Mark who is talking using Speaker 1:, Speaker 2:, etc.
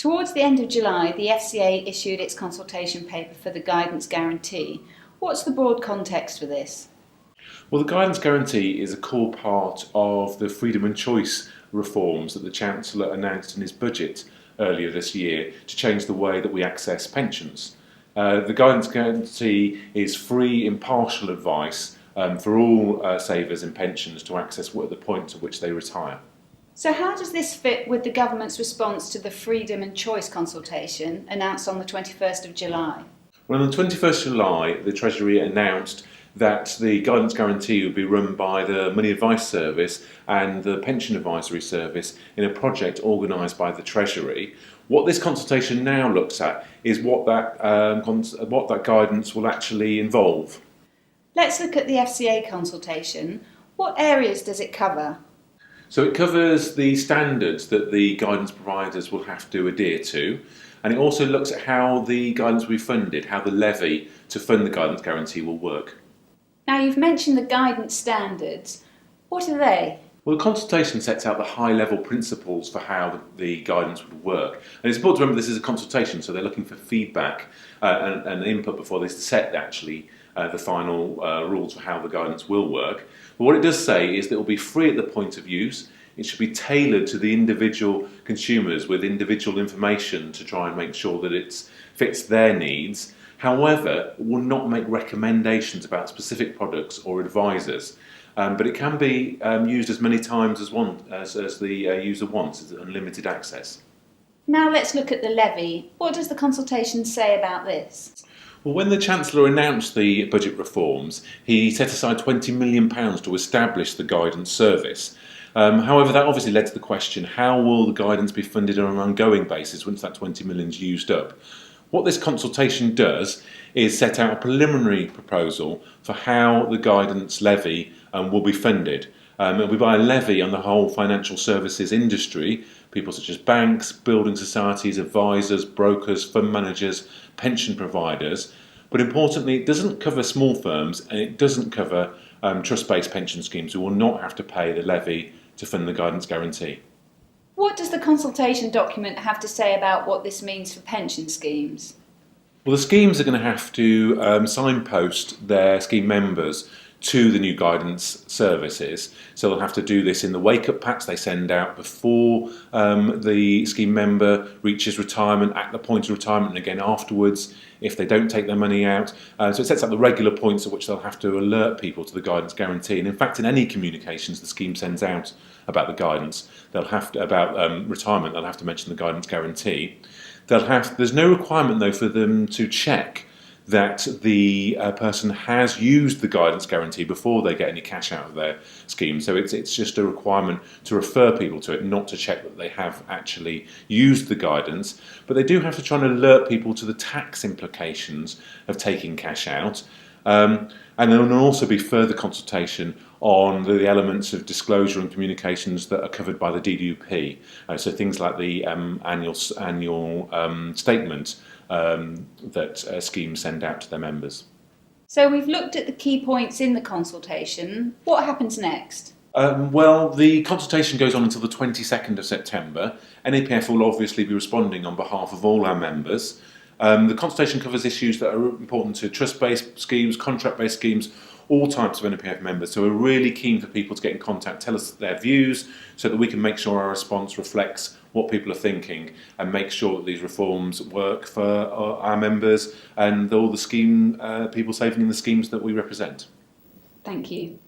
Speaker 1: Towards the end of July, the FCA issued its consultation paper for the Guidance Guarantee. What's the broad context for this?
Speaker 2: Well, the Guidance Guarantee is a core part of the freedom and choice reforms that the Chancellor announced in his budget earlier this year to change the way that we access pensions. The Guidance Guarantee is free, impartial advice for all savers in pensions to access at the point at which they retire.
Speaker 1: So how does this fit with the government's response to the freedom and choice consultation announced on the 21st of July?
Speaker 2: Well, on the 21st of July, the Treasury announced that the Guidance Guarantee would be run by the Money Advice Service and the Pension Advisory Service in a project organised by the Treasury. What this consultation now looks at is what that guidance will actually involve.
Speaker 1: Let's look at the FCA consultation. What areas does it cover?
Speaker 2: So it covers the standards that the guidance providers will have to adhere to, and it also looks at how the guidance will be funded, how the levy to fund the Guidance Guarantee will work.
Speaker 1: Now, you've mentioned the guidance standards. What are they?
Speaker 2: Well, the consultation sets out the high-level principles for how the guidance would work. And it's important to remember this is a consultation, so they're looking for feedback and input before they set the final rules for how the guidance will work. But what it does say is that it will be free at the point of use. It should be tailored to the individual consumers with individual information to try and make sure that it fits their needs. However, it will not make recommendations about specific products or advisors. But it can be used as many times as the user wants. It's unlimited access.
Speaker 1: Now let's look at the levy. What does the consultation say about this?
Speaker 2: Well, when the Chancellor announced the budget reforms, he set aside £20 million to establish the guidance service. However, that obviously led to the question, how will the guidance be funded on an ongoing basis once that £20 million is used up? What this consultation does is set out a preliminary proposal for how the guidance levy will be funded. It will be by a levy on the whole financial services industry, people such as banks, building societies, advisors, brokers, fund managers, pension providers. But importantly, it doesn't cover small firms and it doesn't cover trust-based pension schemes who will not have to pay the levy to fund the Guidance Guarantee.
Speaker 1: What does the consultation document have to say about what this means for pension schemes?
Speaker 2: Well, the schemes are going to have to signpost their scheme members to the new guidance services. So they'll have to do this in the wake-up packs they send out before the scheme member reaches retirement, at the point of retirement, and again afterwards if they don't take their money out. So it sets out the regular points at which they'll have to alert people to the Guidance Guarantee. And in fact, in any communications the scheme sends out about the guidance, they'll have to, about retirement, they'll have to mention the Guidance Guarantee. There's no requirement though for them to check that the person has used the Guidance Guarantee before they get any cash out of their scheme. So it's just a requirement to refer people to it, not to check that they have actually used the guidance. But they do have to try and alert people to the tax implications of taking cash out. And there will also be further consultation on the elements of disclosure and communications that are covered by the DDP. So things like the annual statement that schemes send out to their members.
Speaker 1: So we've looked at the key points in the consultation. What happens next?
Speaker 2: Well, the consultation goes on until the 22nd of September. NAPF will obviously be responding on behalf of all our members. The consultation covers issues that are important to trust-based schemes, contract-based schemes, all types of NAPF members. So we're really keen for people to get in contact, tell us their views, so that we can make sure our response reflects what people are thinking and make sure that these reforms work for our members and all the scheme people saving in the schemes that we represent.
Speaker 1: Thank you.